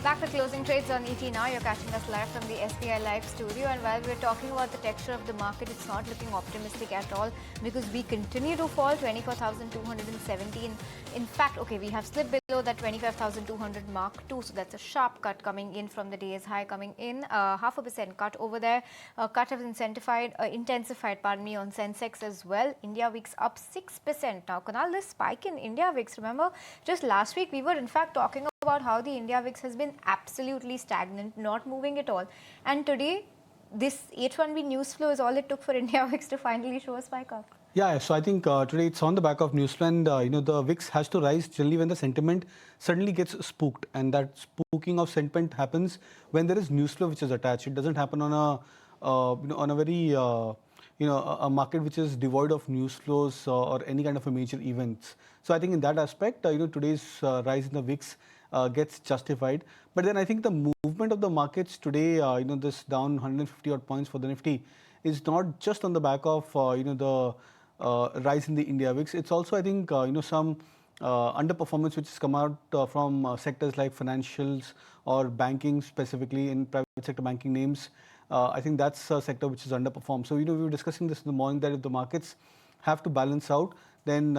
Back to closing trades on ET now. You're catching us live from the SBI Live studio. And while we're talking about the texture of the market, it's not looking optimistic at all because we continue to fall 24,217. In fact, okay, we have slipped below that 25,200 mark too. So that's a sharp cut coming in from the day's high coming in. 0.5% cut over there. Cut has intensified, on Sensex as well. India VIX up 6%. Now, Kunal, this spike in India VIX, remember, just last week we were in fact talking about how the India VIX has been absolutely stagnant, not moving at all. And today, this H1B news flow is all it took for India VIX to finally show a spike up. Yeah, so I think today it's on the back of news flow, and the VIX has to rise generally when the sentiment suddenly gets spooked, and that spooking of sentiment happens when there is news flow which is attached. It doesn't happen on a very a market which is devoid of news flows or any kind of a major events. So I think in that aspect, today's rise in the VIX gets justified. But then I think the movement of the markets today, this down 150 odd points for the Nifty, is not just on the back of the rise in the India VIX. It's also, I think, some underperformance which has come out from sectors like financials or banking, specifically in private sector banking names. I think that's a sector which is underperformed. So, we were discussing this in the morning that if the markets have to balance out, then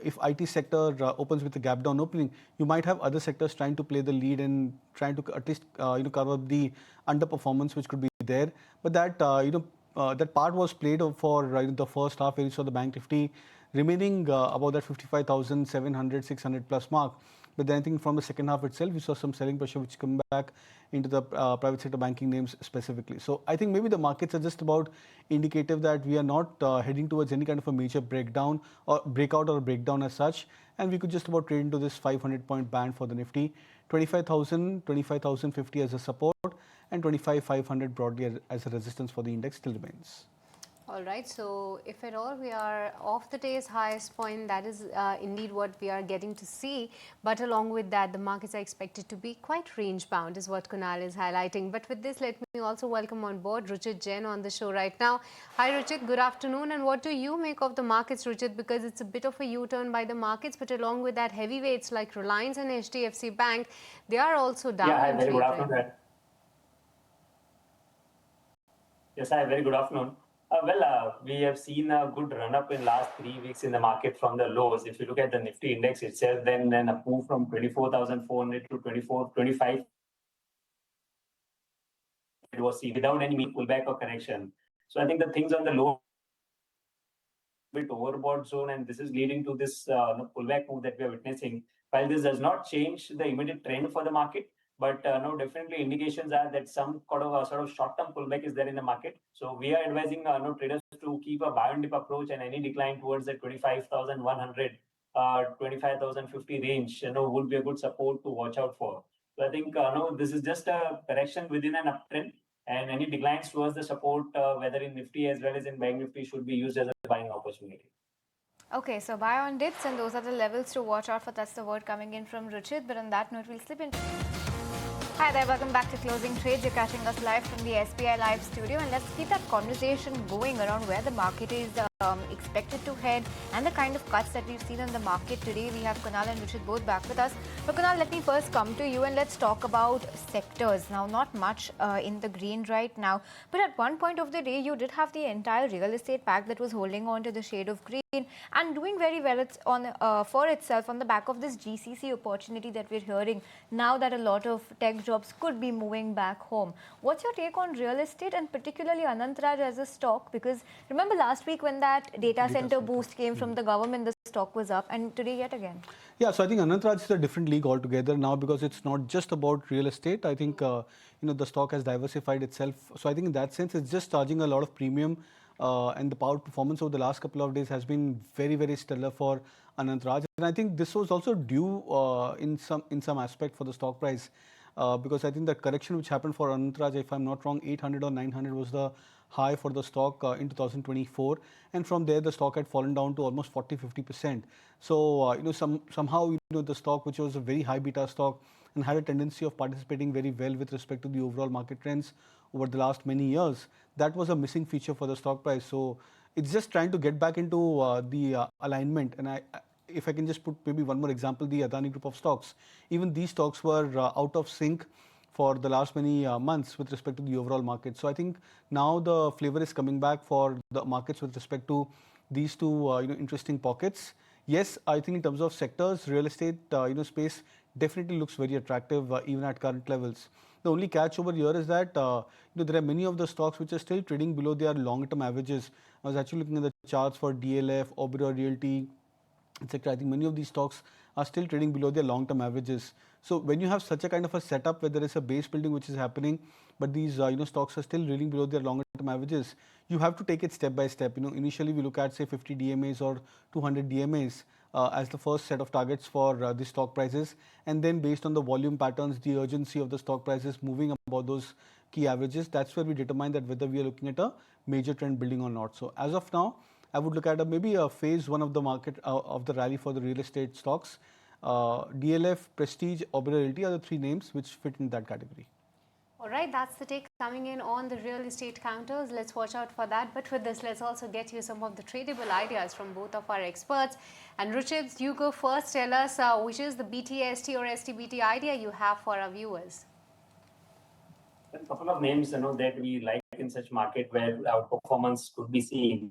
if IT sector opens with a gap down opening, you might have other sectors trying to play the lead and trying to at least cover up the underperformance which could be there. But that that part was played for the first half, where you saw the Bank Nifty remaining about that 55,700, 600 plus mark. But then I think from the second half itself, we saw some selling pressure which come back into the private sector banking names specifically. So I think maybe the markets are just about indicative that we are not heading towards any kind of a major breakdown or breakout or breakdown as such. And we could just about trade into this 500-point band for the Nifty, 25,000, 25,050 as a support, and 25,500 broadly as a resistance for the index still remains. All right, so if at all we are off the day's highest point, that is indeed what we are getting to see. But along with that, the markets are expected to be quite range bound, is what Kunal is highlighting. But with this, let me also welcome on board Ruchit Jain on the show right now. Hi Ruchit, good afternoon. And what do you make of the markets, Ruchit? Because it's a bit of a U-turn by the markets, but along with that, heavyweights like Reliance and HDFC Bank, they are also down. Yeah, hi, very good afternoon. Yes, hi, very good afternoon. We have seen a good run-up in last 3 weeks in the market from the lows. If you look at the Nifty index itself, then a move from 24,400 to 25. It was seen without any pullback or correction. So I think the things on the low bit overbought zone, and this is leading to this pullback move that we are witnessing. While this does not change the immediate trend for the market, but no, definitely indications are that some sort of short-term pullback is there in the market. So we are advising traders to keep a buy and dip approach, and any decline towards the 25,100, 25,050 range, would be a good support to watch out for. So I think this is just a correction within an uptrend, and any declines towards the support, whether in Nifty as well as in Bank Nifty, should be used as a buying opportunity. Okay, so buy on dips, and those are the levels to watch out for. That's the word coming in from Ruchit. But on that note, we'll slip into... Hi there, welcome back to Closing Trades. You're catching us live from the SBI Live studio, and let's keep that conversation going around where the market is expected to head and the kind of cuts that we've seen in the market today. We have Kunal and Ruchit both back with us. But Kunal, let me first come to you and let's talk about sectors. Now, not much in the green right now, but at one point of the day, you did have the entire real estate pack that was holding on to the shade of green and doing very well for itself on the back of this GCC opportunity that we're hearing now that a lot of tech jobs could be moving back home. What's your take on real estate and particularly Anantraj as a stock? Because remember last week when that data center boost came from the government, the stock was up, and today yet again. Yeah, so I think Anantraj is a different league altogether now because it's not just about real estate. I think the stock has diversified itself. So I think in that sense, it's just charging a lot of premium. And the power performance over the last couple of days has been very, very stellar for Anantraj. And I think this was also due in some aspect for the stock price because I think the correction which happened for Anantraj, if I'm not wrong, 800 or 900 was the high for the stock in 2024. And from there, the stock had fallen down to almost 40-50%. So, somehow, the stock, which was a very high beta stock and had a tendency of participating very well with respect to the overall market trends over the last many years, that was a missing feature for the stock price. So it's just trying to get back into the alignment. And if I can just put maybe one more example, the Adani group of stocks, even these stocks were out of sync for the last many months with respect to the overall market. So I think now the flavor is coming back for the markets with respect to these two interesting pockets. Yes, I think in terms of sectors, real estate space definitely looks very attractive even at current levels. The only catch over here is that there are many of the stocks which are still trading below their long-term averages. I was actually looking at the charts for DLF, Oberoi Realty, etc. I think many of these stocks are still trading below their long-term averages. So when you have such a kind of a setup where there is a base building which is happening, but these stocks are still trading below their longer-term averages, you have to take it step by step. Initially we look at say 50 DMAs or 200 DMAs as the first set of targets for the stock prices, and then based on the volume patterns, the urgency of the stock prices moving above those key averages, that's where we determine that whether we are looking at a major trend building or not. So as of now, I would look at maybe a phase one of the market of the rally for the real estate stocks. DLF, Prestige, Oberoi Realty are the three names which fit in that category. All right, that's the take coming in on the real estate counters. Let's watch out for that. But with this, let's also get you some of the tradable ideas from both of our experts. And Ruchit, you go first. Tell us which is the BTST or STBT idea you have for our viewers. A couple of names that we like in such market where our performance could be seen.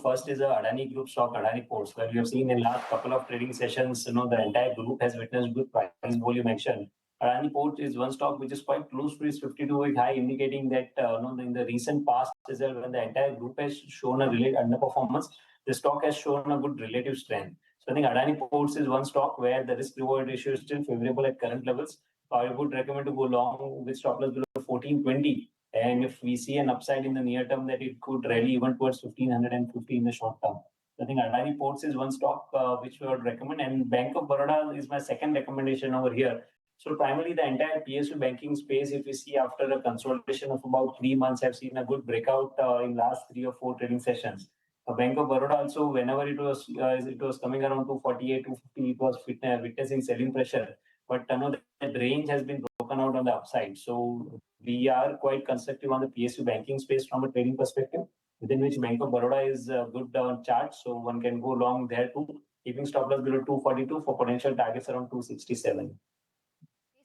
First is a Adani Group stock, Adani Ports, where we have seen in last couple of trading sessions, the entire group has witnessed good price volume action. Adani Port is one stock which is quite close to its 52-week high, indicating that in the recent past result, when the entire group has shown a related underperformance, the stock has shown a good relative strength. So I think Adani Ports is one stock where the risk-reward ratio is still favorable at current levels. I would recommend to go long with stop loss below 1420. And if we see an upside in the near term, that it could rally even towards 1550 in the short term. I think Adani Ports is one stock which we would recommend, and Bank of Baroda is my second recommendation over here. So primarily the entire PSU banking space, if we see after a consolidation of about 3 months, have seen a good breakout in last 3 or 4 trading sessions. Bank of Baroda also, whenever it was coming around 248, 250, it was witnessing selling pressure. But that range has been broken out on the upside. So we are quite constructive on the PSU banking space from a trading perspective, within which Bank of Baroda is a good chart. So one can go long there too, keeping stop loss below 242 for potential targets around 267.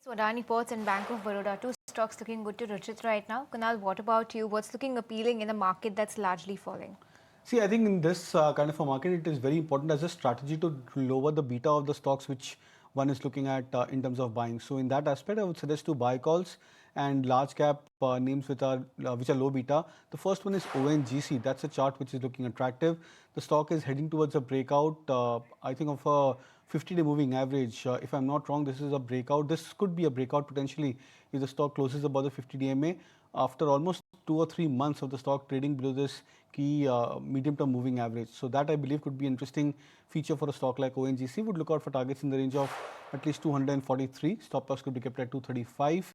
So Adani Ports and Bank of Baroda, two stocks looking good to Ruchit right now. Kunal, what about you? What's looking appealing in a market that's largely falling? See, I think in this kind of a market, it is very important as a strategy to lower the beta of the stocks which one is looking at in terms of buying. So in that aspect, I would suggest to buy calls and large cap names which are low beta. The first one is ONGC. That's a chart which is looking attractive. The stock is heading towards a breakout, I think, of a 50-day moving average. If I'm not wrong, this is a breakout. This could be a breakout potentially if the stock closes above the 50 DMA after almost 2 or 3 months of the stock trading below this key medium-term moving average. So that I believe could be an interesting feature for a stock like ONGC. Would look out for targets in the range of at least 243. Stop loss could be kept at 235.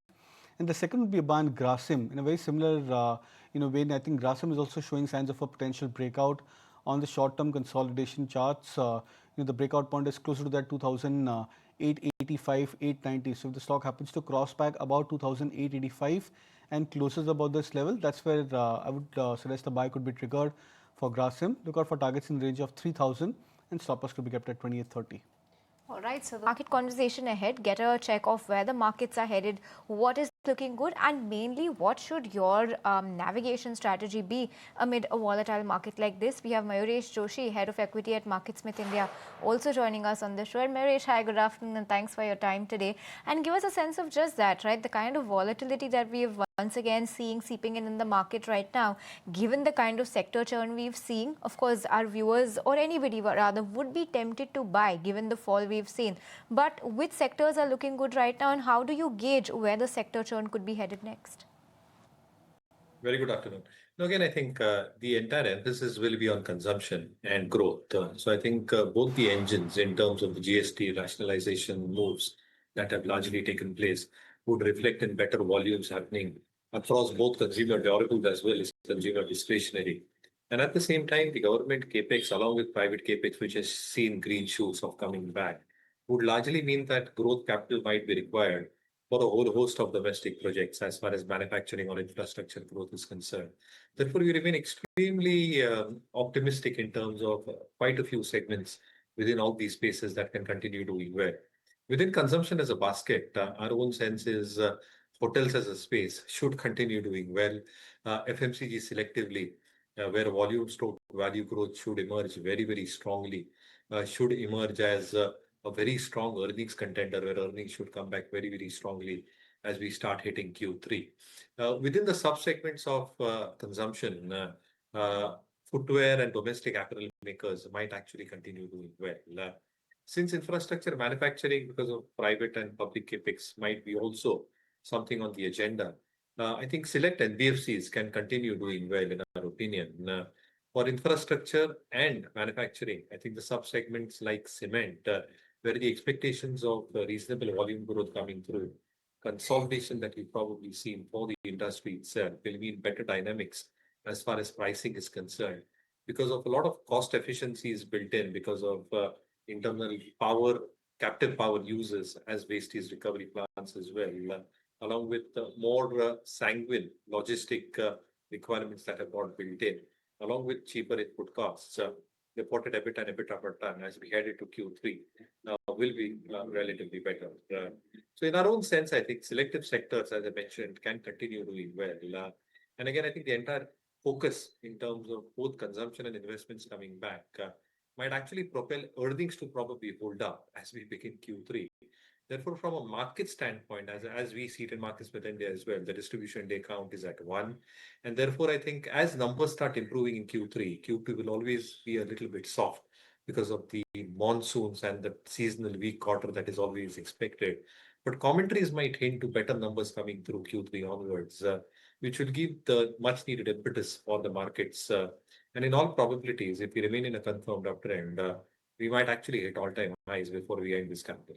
And the second would be a band Grasim. In a very similar vein, I think Grasim is also showing signs of a potential breakout on the short-term consolidation charts. The breakout point is closer to that 2,885, 890. So if the stock happens to cross back about 2,885 and closes above this level, that's where I would suggest a buy could be triggered for Grasim. Look out for targets in the range of 3,000 and stop loss could be kept at 2830. All right, so the market conversation ahead, get a check of where the markets are headed, what is looking good, and mainly what should your navigation strategy be amid a volatile market like this. We have Mayuresh Joshi, Head of Equity at MarketSmith India, also joining us on the show. And Mayuresh, hi, good afternoon, and thanks for your time today. And give us a sense of just that, right? The kind of volatility that we have once again seeing seeping in the market right now, given the kind of sector churn we've seen, of course, our viewers or anybody rather would be tempted to buy given the fall we've seen. But which sectors are looking good right now, and how do you gauge where the sector churn could be headed next? Very good afternoon. Now, again, I think the entire emphasis will be on consumption and growth. So I think both the engines in terms of the GST rationalization moves that have largely taken place would reflect in better volumes happening across both consumer durables as well as consumer discretionary. And at the same time, the government capex, along with private capex, which has seen green shoots of coming back, would largely mean that growth capital might be required for a whole host of domestic projects as far as manufacturing or infrastructure growth is concerned. Therefore, we remain extremely optimistic in terms of quite a few segments within all these spaces that can continue doing well. Within consumption as a basket, our own sense is hotels as a space should continue doing well. FMCG selectively, where volume stock value growth should emerge very, very strongly, should emerge as a very strong earnings contender, where earnings should come back very, very strongly as we start hitting Q3. Within the sub-segments of consumption, footwear and domestic apparel makers might actually continue doing well. Since infrastructure manufacturing, because of private and public capex, might be also something on the agenda, I think select NBFCs can continue doing well, in our opinion. For infrastructure and manufacturing, I think the sub-segments like cement, where the expectations of reasonable volume growth coming through, consolidation that we've probably seen for the industry itself will mean better dynamics as far as pricing is concerned, because of a lot of cost efficiencies built in because of internal power, captive power users as waste heat recovery plants as well, along with more sanguine logistic requirements that have got built in, along with cheaper input costs. Reported EBITDA and EBITDA per ton as we head into Q3 will be relatively better. So in our own sense, I think selective sectors, as I mentioned, can continue doing well. And again, I think the entire focus in terms of both consumption and investments coming back might actually propel earnings to probably hold up as we begin Q3. Therefore, from a market standpoint, as we see it in markets with India as well, the distribution day count is at 1. And therefore, I think as numbers start improving in Q3, Q2 will always be a little bit soft because of the monsoons and the seasonal weak quarter that is always expected. But commentaries might hint to better numbers coming through Q3 onwards, which will give the much needed impetus for the markets. And in all probabilities, if we remain in a confirmed uptrend, we might actually hit all-time highs before we end this campaign.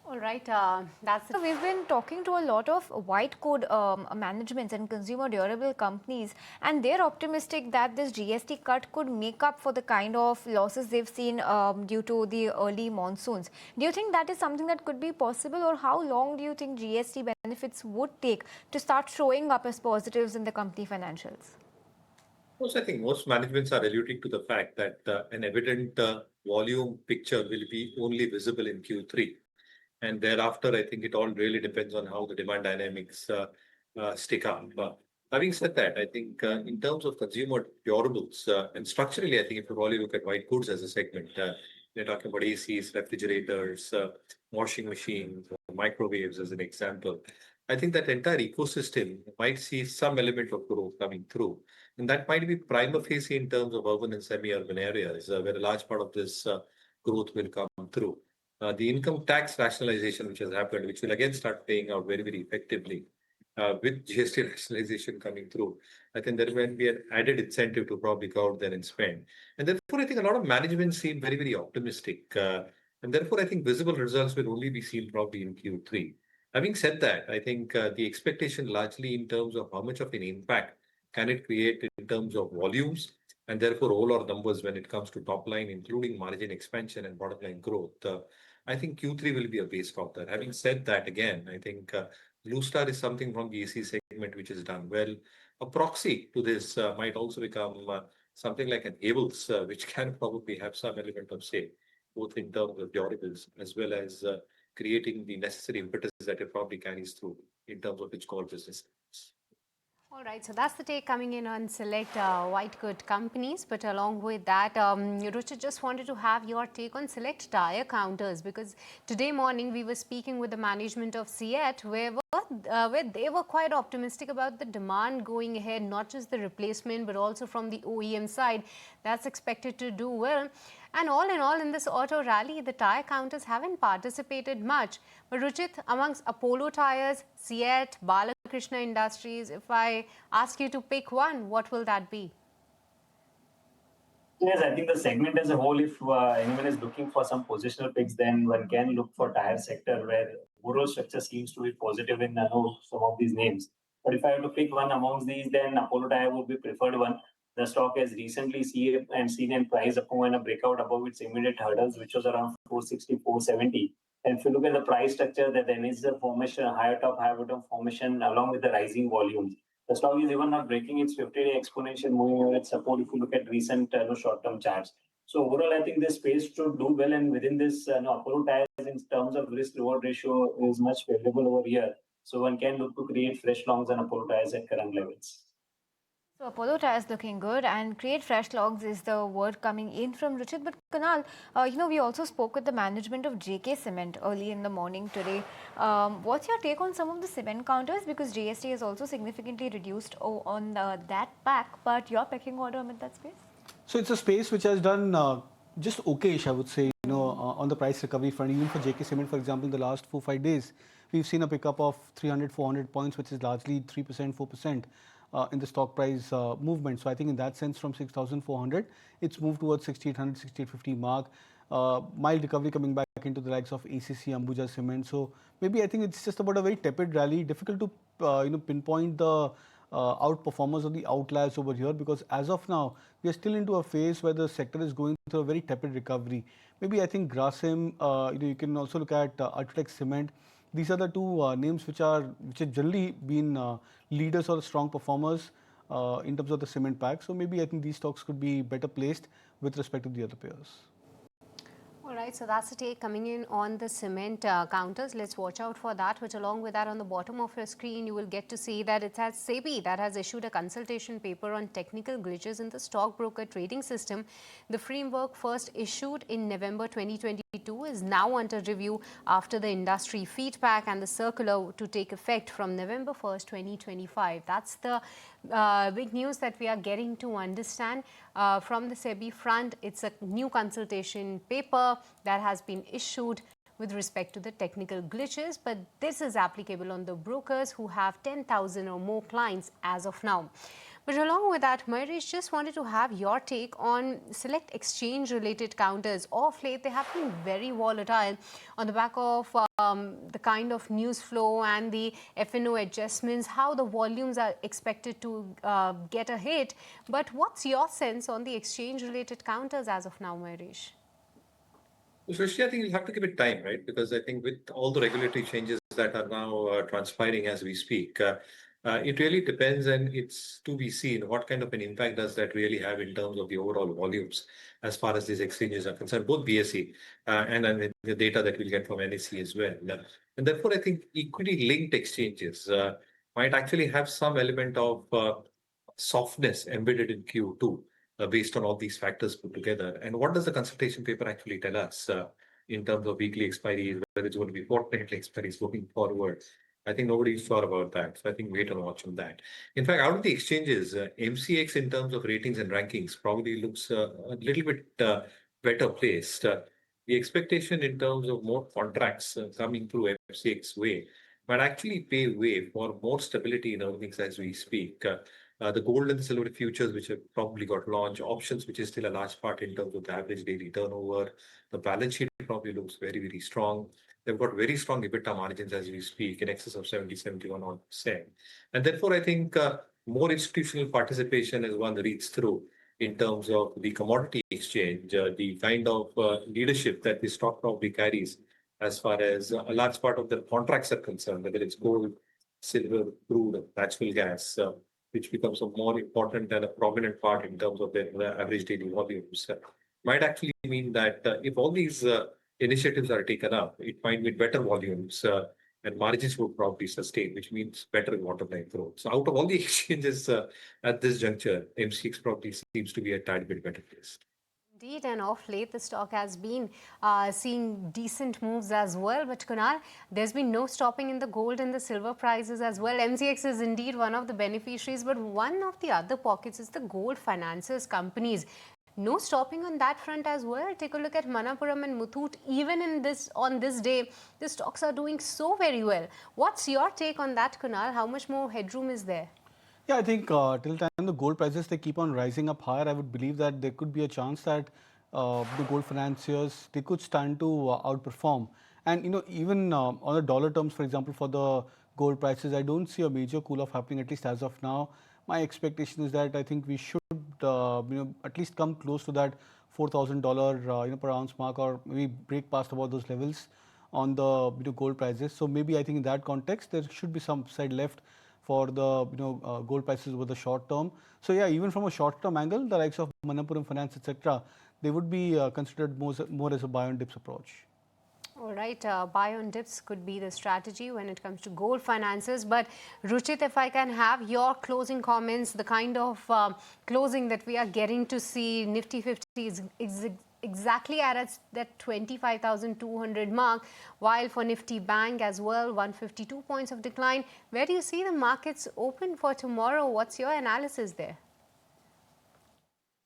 All right, that's it. So we've been talking to a lot of white code managements and consumer durable companies, and they're optimistic that this GST cut could make up for the kind of losses they've seen due to the early monsoons. Do you think that is something that could be possible, or how long do you think GST benefits would take to start showing up as positives in the company financials? I think most managements are alluding to the fact that an evident volume picture will be only visible in Q3. And thereafter, I think it all really depends on how the demand dynamics stick up. Having said that, I think in terms of consumer durables, and structurally, I think if you really look at white goods as a segment, you're talking about ACs, refrigerators, washing machines, microwaves as an example. I think that entire ecosystem might see some element of growth coming through. And that might be prima facie in terms of urban and semi-urban areas, where a large part of this growth will come through. The income tax rationalization, which has happened, which will again start paying out very, very effectively with GST rationalization coming through. I think there will be an added incentive to probably go out there and spend. And therefore, I think a lot of management seem very, very optimistic. And therefore, I think visible results will only be seen probably in Q3. Having said that, I think the expectation largely in terms of how much of an impact can it create in terms of volumes, and therefore all our numbers when it comes to top line, including margin expansion and bottom line growth. I think Q3 will be a base quarter. Having said that, again, I think Blue Star is something from the AC segment which is done well. A proxy to this might also become something like an Havels, which can probably have some element of say, both in terms of durables as well as creating the necessary impetus that it probably carries through in terms of its core business. All right, so that's the take coming in on select white good companies. But along with that, Ruchit, just wanted to have your take on select tire counters, because today morning we were speaking with the management of CEAT, where they were quite optimistic about the demand going ahead, not just the replacement, but also from the OEM side. That's expected to do well. And all in all, in this auto rally, the tire counters haven't participated much. But Ruchit, amongst Apollo Tyres, CEAT, Balakrishna Industries, if I ask you to pick one, what will that be? Yes, I think the segment as a whole, if anyone is looking for some positional picks, then one can look for tire sector where overall structure seems to be positive in some of these names. But if I have to pick one amongst these, then Apollo Tyre would be preferred one. The stock has recently seen a price up and a breakout above its immediate hurdles, which was around 460, 470. And if you look at the price structure, then is the formation, higher top, higher bottom formation, along with the rising volumes. The stock is even not breaking its 50-day exponential moving average support if you look at recent short-term charts. So overall, I think this space should do well. And within this, Apollo Tyres, in terms of risk-reward ratio, is much favorable over here. So one can look to create fresh longs on Apollo Tyres at current levels. So Apollo Tyres looking good, and create fresh logs is the word coming in from Richard. But Kunal, we also spoke with the management of JK Cement early in the morning today. What's your take on some of the cement counters? Because GST is also significantly reduced on that pack, but your pecking order amid that space? So it's a space which has done just okayish, I would say, on the price recovery front. Even for JK Cement, for example, in the last 4-5 days, we've seen a pickup of 300-400 points, which is largely 3%, 4% in the stock price movement. So I think in that sense, from 6,400, it's moved towards 6,800, 6,850 mark. Mild recovery coming back into the likes of ACC, Ambuja Cement. So maybe I think it's just about a very tepid rally. Difficult to pinpoint the outperformers or the outliers over here, because as of now we are still into a phase where the sector is going through a very tepid recovery. Maybe I think Grasim, you can also look at Ultratech Cement. These are the two names which have generally been leaders or strong performers in terms of the cement pack. So maybe I think these stocks could be better placed with respect to the other players. All right, so that's the take coming in on the cement counters. Let's watch out for that, which along with that on the bottom of your screen, you will get to see that it has SEBI that has issued a consultation paper on technical glitches in the stockbroker trading system. The framework, first issued in November 2022, is now under review after the industry feedback and the circular to take effect from November 1st, 2025. That's the big news that we are getting to understand from the SEBI front. It's a new consultation paper that has been issued with respect to the technical glitches, but this is applicable on the brokers who have 10,000 or more clients as of now. But along with that, Mayuresh, just wanted to have your take on select exchange-related counters. Of late, they have been very volatile on the back of the kind of news flow and the F&O adjustments, how the volumes are expected to get a hit. But what's your sense on the exchange-related counters as of now, Mayuresh? Especially, I think you'll have to give it time, right? Because I think with all the regulatory changes that are now transpiring as we speak, it really depends, and it's to be seen what kind of an impact does that really have in terms of the overall volumes as far as these exchanges are concerned, both BSE and the data that we'll get from NSE as well. And therefore, I think equity-linked exchanges might actually have some element of softness embedded in Q2 based on all these factors put together. And what does the consultation paper actually tell us in terms of weekly expiries, whether it's going to be fortnightly expiries looking forward? I think nobody's sure about that. So I think wait and watch on that. In fact, out of the exchanges, MCX in terms of ratings and rankings probably looks a little bit better placed. The expectation in terms of more contracts coming through MCX way might actually pave way for more stability in earnings as we speak. The gold and the silver futures, which have probably got launched, options, which is still a large part in terms of the average daily turnover. The balance sheet probably looks very, very strong. They've got very strong EBITDA margins as we speak, in excess of 70-71%. And therefore, I think more institutional participation as one reads through in terms of the commodity exchange, the kind of leadership that the stock probably carries as far as a large part of the contracts are concerned, whether it's gold, silver, crude, natural gas, which becomes a more important and a prominent part in terms of their average daily volumes, might actually mean that if all these initiatives are taken up, it might mean better volumes and margins will probably sustain, which means better bottom line growth. So out of all the exchanges at this juncture, MCX probably seems to be a tad bit better place. Indeed, and off late, the stock has been seeing decent moves as well. But Kunal, there's been no stopping in the gold and the silver prices as well. MCX is indeed one of the beneficiaries, but one of the other pockets is the gold financiers companies. No stopping on that front as well. Take a look at Manappuram and Muthoot. Even on this day, the stocks are doing so very well. What's your take on that, Kunal? How much more headroom is there? Yeah, I think till time the gold prices they keep on rising up higher, I would believe that there could be a chance that the gold financiers they could stand to outperform. And even on the dollar terms, for example, for the gold prices, I don't see a major cool off happening at least as of now. My expectation is that I think we should at least come close to that $4,000 per ounce mark, or maybe break past about those levels on the gold prices. So maybe I think in that context there should be some upside left for the gold prices over the short term. So yeah, even from a short term angle, the likes of Manappuram Finance, etc., they would be considered more as a buy on dips approach. All right, buy on dips could be the strategy when it comes to gold finances. But Ruchit, if I can have your closing comments, the kind of closing that we are getting to see, Nifty 50 is exactly at that 25,200 mark, while for Nifty Bank as well, 152 points of decline. Where do you see the markets open for tomorrow? What's your analysis there?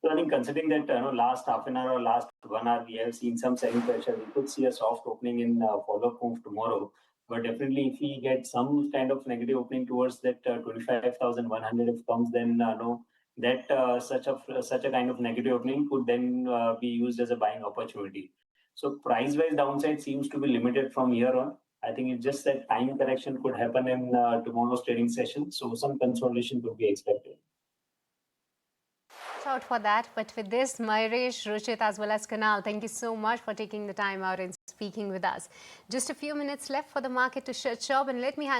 So I think considering that last half an hour or last 1 hour we have seen some selling pressure, we could see a soft opening in follow-up move tomorrow. But definitely, if we get some kind of negative opening towards that 25,100, if comes, then no, that such a kind of negative opening could then be used as a buying opportunity. So price-wise downside seems to be limited from here on. I think it's just that time correction could happen in tomorrow's trading session. So some consolidation could be expected. Out for that. But with this, Mayresh, Ruchit as well as Kunal, thank you so much for taking the time out and speaking with us. Just a few minutes left for the market to shut shop, and let me hand